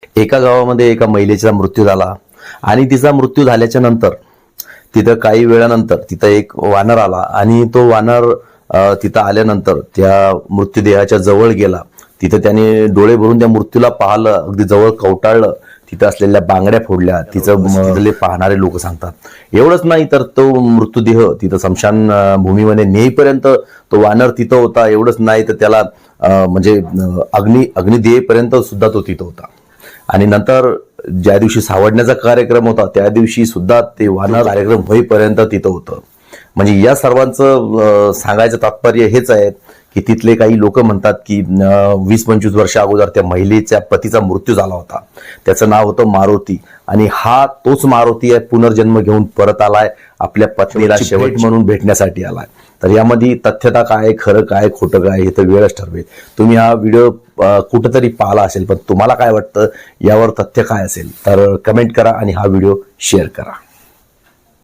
एका गावामध्ये एका महिलेचा मृत्यू झाला आणि तिचा मृत्यू झाल्याच्या नंतर तिथं काही वेळानंतर तिथं एक वानर आला आणि तो वानर तिथं आल्यानंतर त्या मृत्यूदेहाच्या जवळ गेला. तिथं त्याने डोळे भरून त्या मृत्यूला पाहिलं, अगदी जवळ कवटाळलं, तिथं असलेल्या बांगड्या फोडल्या. तिथले पाहणारे लोक सांगतात एवढंच नाही तर तो मृत्यूदेह तिथं स्मशान भूमीमध्ये नेईपर्यंत तो वानर तिथं होता. एवढंच नाही तर त्याला म्हणजे अग्नी देईपर्यंत सुद्धा तो तिथं होता. आणि नंतर ज्या दिवशी सावडण्याचा कार्यक्रम होता त्या दिवशी सुद्धा ते वानर कार्यक्रम होईपर्यंत तिथं होतं. म्हणजे या सर्वांचं सांगायचं तात्पर्य हेच आहे की तिथले काही लोक म्हणतात की 20-25 वर्ष अगोदर त्या महिलेच्या पतीचा मृत्यू झाला होता. त्याचं नाव होतं मारुती आणि हा तोच मारुती आहे, पुनर्जन्म घेऊन परत आलाय, आपल्या पत्नीला शेवट म्हणून भेटण्यासाठी आलाय. तर यामध्ये तथ्यता काय, खरं काय, खोटं काय हे तर वेळच ठरवेल. तुम्ही हा व्हिडिओ कुठंतरी पाहिला असेल, पण तुम्हाला काय वाटतं, यावर तथ्य काय असेल तर कमेंट करा आणि हा व्हिडिओ शेअर करा.